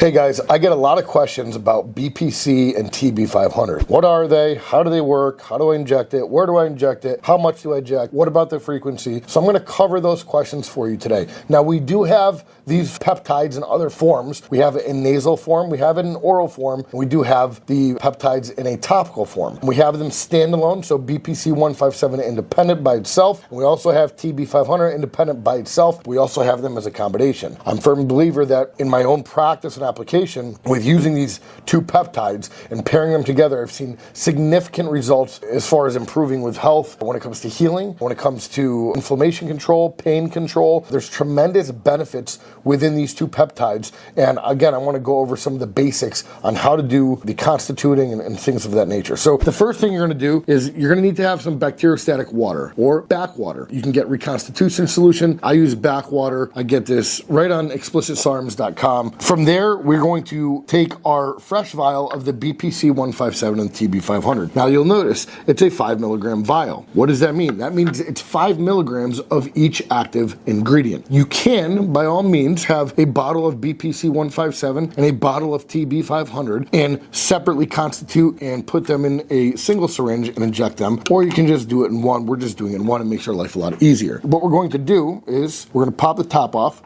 Hey guys, I get a lot of questions about BPC and TB500. What are they? How do they work? How do I inject it? Where do I inject it? How much do I inject? What about the frequency? So I'm going to cover those questions for you today. Now we do have these peptides in other forms. We have it in nasal form, we have it in oral form, and we do have the peptides in a topical form. We have them standalone, so BPC-157 independent by itself, and we also have TB500 independent by itself. We also have them as a combination. I'm a firm believer that in my own practice and application with using these two peptides and pairing them together, I've seen significant results as far as improving with health, when it comes to healing, when it comes to inflammation control, pain control. There's tremendous benefits within these two peptides. And again, I want to go over some of the basics on how to do the constituting and things of that nature. So the first thing you're going to do is you're going to need to have some bacteriostatic water or backwater. You can get reconstitution solution. I use backwater. I get this right on explicitsarms.com. From there, we're going to take our fresh vial of the BPC-157 and TB500. Now you'll notice it's a 5 milligram vial. What does that mean? That means it's 5 milligrams of each active ingredient. You can, by all means, have a bottle of BPC-157 and a bottle of TB500 and separately constitute and put them in a single syringe and inject them, or you can just do it in one. We're just doing it in one and makes our life a lot easier. What we're going to do is we're going to pop the top off.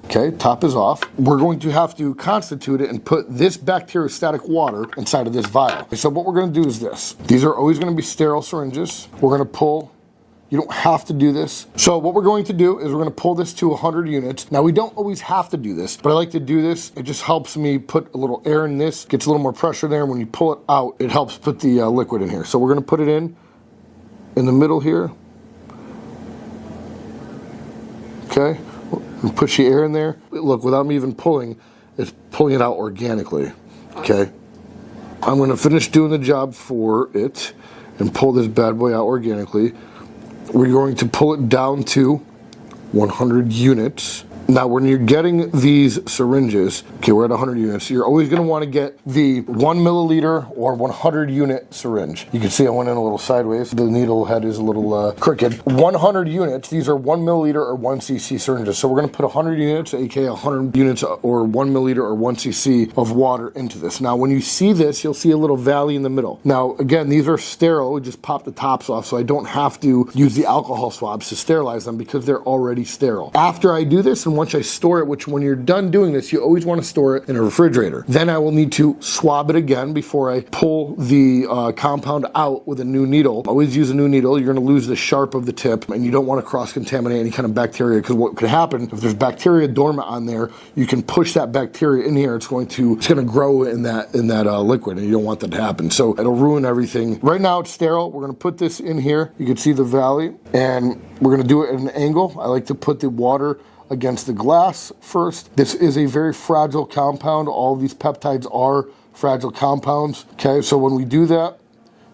Okay, top is off. We're going to have to constitute it and put this bacteriostatic water inside of this vial. So what we're going to do is this. These are always going to be sterile syringes. We're going to pull. You don't have to do this. So what we're going to do is we're going to pull this to 100 units. Now we don't always have to do this, but I like to do this. It just helps me put a little air in this, gets a little more pressure there. When you pull it out, it helps put the liquid in here. So we're going to put it in the middle here. Okay. And push the air in there. Look, without me even pulling, it's pulling it out organically. Okay. I'm going to finish doing the job for it and pull this bad boy out organically. We're going to pull it down to 100 units. Now, when you're getting these syringes, okay, we're at 100 units, you're always going to want to get the 1 milliliter or 100 unit syringe. You can see I went in a little sideways. The needle head is a little crooked. 100 units, these are 1 milliliter or 1 cc syringes. So we're going to put 100 units, aka 100 units or 1 milliliter or 1 cc of water into this. Now, when you see this, you'll see a little valley in the middle. Now, again, these are sterile. We just pop the tops off, so I don't have to use the alcohol swabs to sterilize them because they're already sterile. After I do this, and once I store it, which when you're done doing this, you always want to store it in a refrigerator. Then I will need to swab it again before I pull the compound out with a new needle. Always use a new needle. You're going to lose the sharp of the tip, and you don't want to cross-contaminate any kind of bacteria, because what could happen, if there's bacteria dormant on there, you can push that bacteria in here. It's going to grow in that liquid, and you don't want that to happen. So it'll ruin everything. Right now it's sterile. We're going to put this in here. You can see the valley, and we're going to do it at an angle. I like to put the water against the glass first. This is a very fragile compound. All of these peptides are fragile compounds. Okay, so when we do that,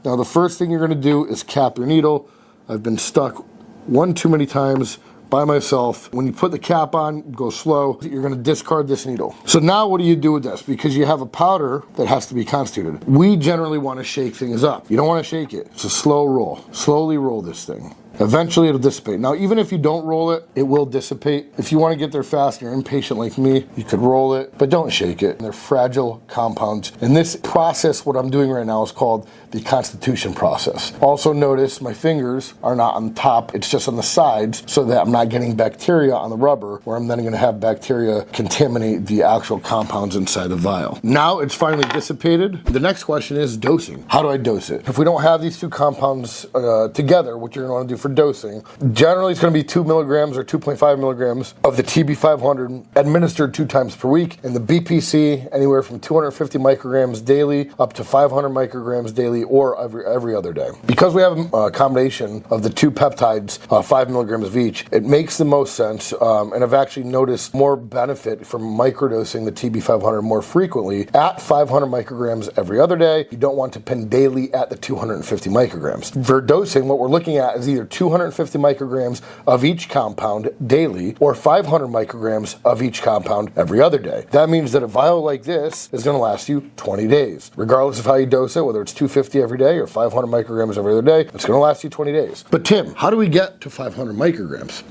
now the first thing you're going to do is cap your needle. I've been stuck one too many times by myself. When you put the cap on, go slow. You're going to discard this needle. So now what do you do with this? Because you have a powder that has to be constituted. We generally want to shake things up. You don't want to shake it. It's a slow roll. Slowly roll this thing. Eventually it'll dissipate. Now, even if you don't roll it, it will dissipate. If you want to get there fast and you're impatient like me, you could roll it, but don't shake it. They're fragile compounds. And this process, what I'm doing right now, is called the constitution process. Also notice my fingers are not on the top, it's just on the sides, so that I'm not getting bacteria on the rubber, where I'm then going to have bacteria contaminate the actual compounds inside the vial. Now it's finally dissipated. The next question is dosing. How do I dose it? If we don't have these two compounds together, what you're going to want to do for dosing, generally it's going to be 2 milligrams or 2.5 milligrams of the TB500 administered 2 times per week, and the BPC anywhere from 250 micrograms daily up to 500 micrograms daily, or every other day. Because we have a combination of the two peptides, 5 milligrams of each, it makes the most sense, and I've actually noticed more benefit from microdosing the TB500 more frequently at 500 micrograms every other day. You don't want to pen daily at the 250 micrograms. For dosing, what we're looking at is either 250 micrograms of each compound daily or 500 micrograms of each compound every other day. That means that a vial like this is going to last you 20 days. Regardless of how you dose it, whether it's 250 every day or 500 micrograms every other day, it's going to last you 20 days. But Tim, how do we get to 500 micrograms?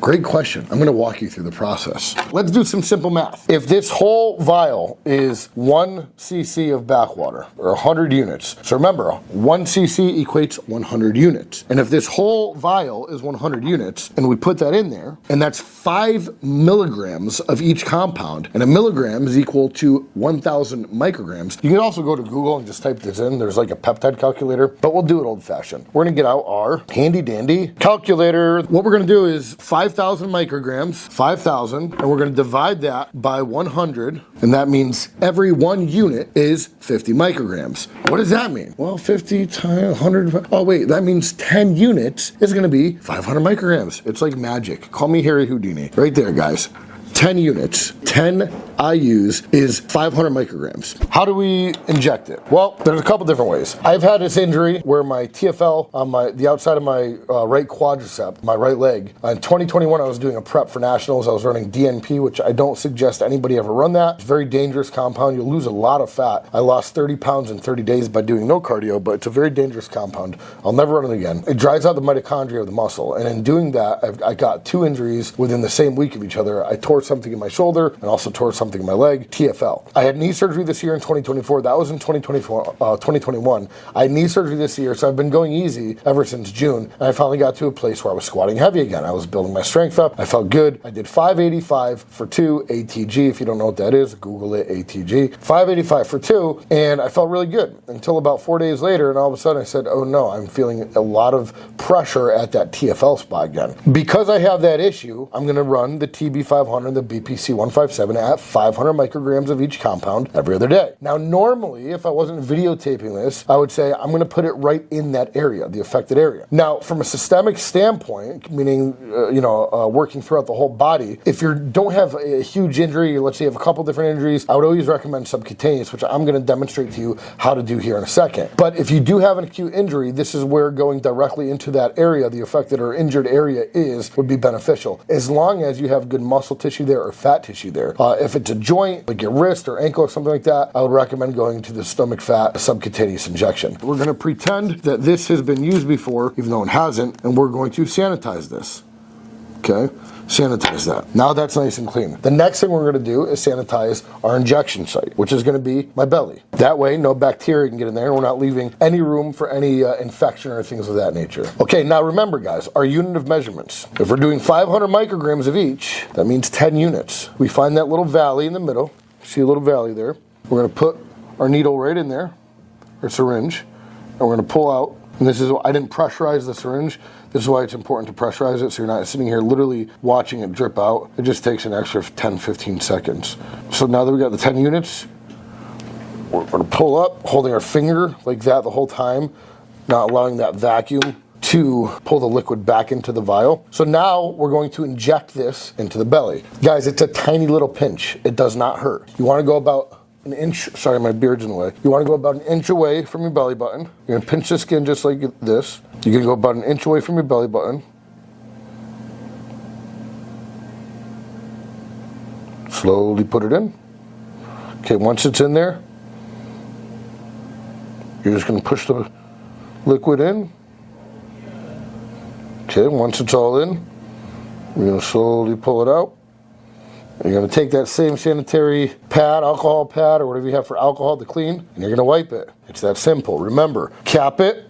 Great question. I'm gonna walk you through the process. Let's do some simple math. If this whole vial is 1 cc of backwater, or 100 units, so remember, 1 cc equates 100 units. And if this whole vial is 100 units, and we put that in there, and that's 5 milligrams of each compound, and a milligram is equal to 1,000 micrograms. You can also go to Google and just type this in. There's like a peptide calculator, but we'll do it old fashioned. We're gonna get out our handy dandy calculator. What we're gonna do is 5,000 micrograms, 5,000, and we're gonna divide that by 100, and that means every 1 unit is 50 micrograms. What does that mean? Well, 50 times 100, oh wait, that means 10 units is gonna be 500 micrograms. It's like magic. Call me Harry Houdini. Right there, guys. 10 units, 10 IUs is 500 micrograms. How do we inject it? Well, there's a couple different ways. I've had this injury where my TFL on the outside of my right quadricep, my right leg. In 2021, I was doing a prep for nationals. I was running DNP, which I don't suggest anybody ever run that. It's a very dangerous compound. You'll lose a lot of fat. I lost 30 pounds in 30 days by doing no cardio, but it's a very dangerous compound. I'll never run it again. It dries out the mitochondria of the muscle. And in doing that, I got 2 injuries within the same week of each other. I tore something in my shoulder and also tore something in my leg, TFL. I had knee surgery this year in 2024. That was in 2021. I had knee surgery this year, so I've been going easy ever since June. And I finally got to a place where I was squatting heavy again. I was building my strength up. I felt good. I did 585 for 2 ATG. If you don't know what that is, Google it, ATG. 585 for 2, and I felt really good until about 4 days later, and all of a sudden I said, oh no, I'm feeling a lot of pressure at that TFL spot again. Because I have that issue, I'm gonna run the TB500, the BPC 157 at 500 micrograms of each compound every other day. Now, normally, if I wasn't videotaping this, I would say I'm gonna put it right in that area, the affected area. Now, from a systemic standpoint, meaning, working throughout the whole body, if you don't have a huge injury, let's say you have a couple different injuries, I would always recommend subcutaneous, which I'm gonna demonstrate to you how to do here in a second. But if you do have an acute injury, this is where going directly into that area, the affected or injured area would be beneficial, as long as you have good muscle tissue there or fat tissue there. If it's a joint, like your wrist or ankle or something like that, I would recommend going to the stomach fat subcutaneous injection. We're gonna pretend that this has been used before, even though it hasn't, and we're going to sanitize this. Okay? Sanitize that. Now that's nice and clean. The next thing we're gonna do is sanitize our injection site, which is gonna be my belly. That way, no bacteria can get in there, and we're not leaving any room for any infection or things of that nature. Okay, now remember guys, our unit of measurements. If we're doing 500 micrograms of each, that means 10 units. We find that little valley in the middle. See a little valley there? We're gonna put our needle right in there, or syringe, and we're gonna pull out. And this is, I didn't pressurize the syringe. This is why it's important to pressurize it, so you're not sitting here literally watching it drip out. It just takes an extra 10, 15 seconds. So now that we got the 10 units, we're gonna pull up, holding our finger like that the whole time, not allowing that vacuum to pull the liquid back into the vial. So now we're going to inject this into the belly. Guys, it's a tiny little pinch. It does not hurt. You wanna go about an inch, sorry, my beard's in the way. You wanna go about an inch away from your belly button. You're gonna pinch the skin just like this. You're gonna go about an inch away from your belly button. Slowly put it in. Okay, once it's in there, you're just gonna push the liquid in. Okay, once it's all in, we're gonna slowly pull it out. You're gonna take that same sanitary pad, alcohol pad, or whatever you have for alcohol to clean, and you're gonna wipe it. It's that simple. Remember, cap it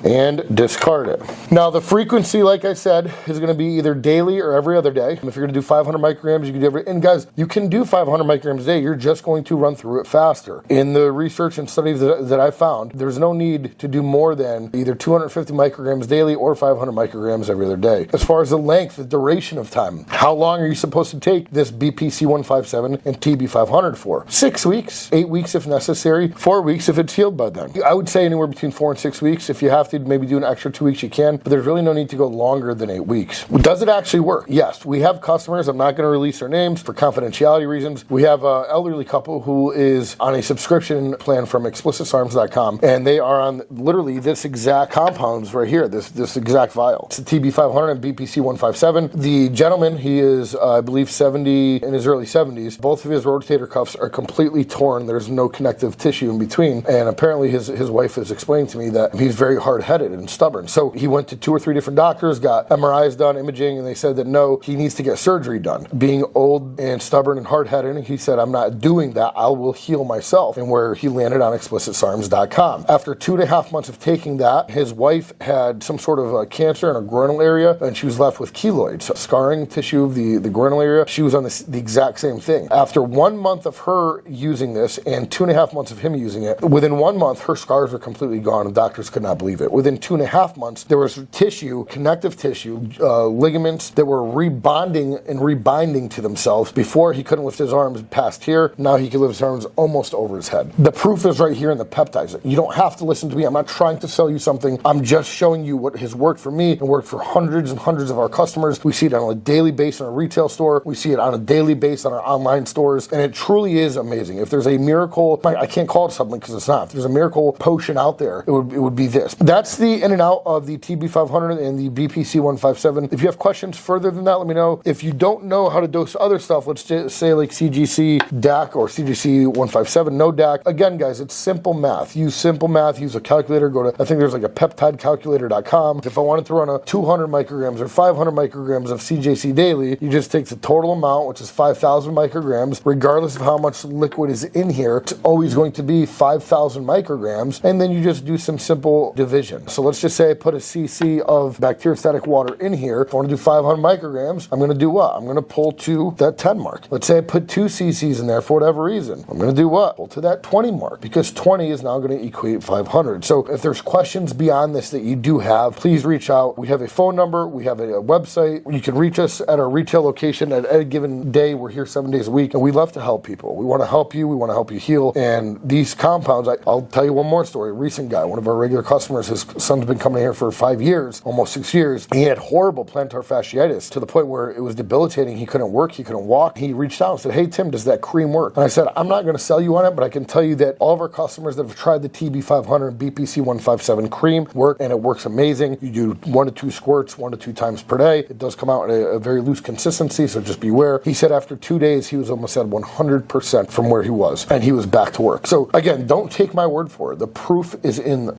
and discard it. Now the frequency, like I said, is gonna be either daily or every other day. If you're gonna do 500 micrograms, you can do and guys, you can do 500 micrograms a day, you're just going to run through it faster. In the research and studies that I found, there's no need to do more than either 250 micrograms daily or 500 micrograms every other day. As far as the length, the duration of time, how long are you supposed to take this BPC 157 and TB 500 for? 6 weeks, 8 weeks if necessary, 4 weeks if it's healed by then. I would say anywhere between 4 and 6 weeks. If you have to maybe do an extra 2 weeks, you can, but there's really no need to go longer than 8 weeks. Does it actually work? Yes. We have customers, I'm not going to release their names for confidentiality reasons. We have an elderly couple who is on a subscription plan from explicitsarms.com, and they are on literally this exact compounds right here, this exact vial. It's the TB500 and BPC 157. The gentleman, he is, I believe, 70, in his early 70s. Both of his rotator cuffs are completely torn. There's no connective tissue in between, and apparently his wife is explaining to me that he's very hard hard-headed and stubborn. So he went to 2 or 3 different doctors, got MRIs done, imaging, and they said that no, he needs to get surgery done. Being old and stubborn and hard-headed, he said, I'm not doing that. I will heal myself. And where he landed on explicitsarms.com. After 2.5 months of taking that, his wife had some sort of cancer in her groinal area, and she was left with keloids, so scarring tissue of the groinal area. She was on the exact same thing. After 1 month of her using this and 2.5 months of him using it, within 1 month, her scars were completely gone, and doctors could not believe it. Within 2.5 months, there was tissue, connective tissue, ligaments that were rebinding to themselves. Before, he couldn't lift his arms past here. Now he can lift his arms almost over his head. The proof is right here in the peptides. You don't have to listen to me. I'm not trying to sell you something. I'm just showing you what has worked for me and worked for hundreds and hundreds of our customers. We see it on a daily basis in our retail store. We see it on a daily basis on our online stores, and it truly is amazing. If there's a miracle, I can't call it something because it's not. If there's a miracle potion out there, it would be this. That's the in and out of the TB500 and the BPC157. If you have questions further than that, let me know. If you don't know how to dose other stuff, let's just say like CGC DAC or CGC157 no DAC. Again, guys, it's simple math. Use simple math. Use a calculator. Go to, I think there's like a peptidecalculator.com. If I wanted to run a 200 micrograms or 500 micrograms of CJC daily, you just take the total amount, which is 5,000 micrograms, regardless of how much liquid is in here. It's always going to be 5,000 micrograms, and then you just do some simple division. So let's just say I put a cc of bacteriostatic water in here. If I want to do 500 micrograms, I'm going to do what? I'm going to pull to that 10 mark. Let's say I put 2 cc's in there for whatever reason. I'm going to do what? Pull to that 20 mark, because 20 is now going to equate 500. So if there's questions beyond this that you do have, please reach out. We have a phone number. We have a website. You can reach us at our retail location at any given day. We're here 7 days a week, and we love to help people. We want to help you. We want to help you heal. And these compounds, I'll tell you one more story. A recent guy, one of our regular customers, his son's been coming here for 5 years, almost 6 years. He had horrible plantar fasciitis to the point where it was debilitating. He couldn't work. He couldn't walk. He reached out and said, hey, Tim, does that cream work? And I said, I'm not going to sell you on it, but I can tell you that all of our customers that have tried the TB500 and BPC157 cream work, and it works amazing. You do 1 to 2 squirts 1 to 2 times per day. It does come out in a very loose consistency, so just beware. He said after 2 days, he was almost at 100% from where he was, and he was back to work. So again, don't take my word for it. The proof is in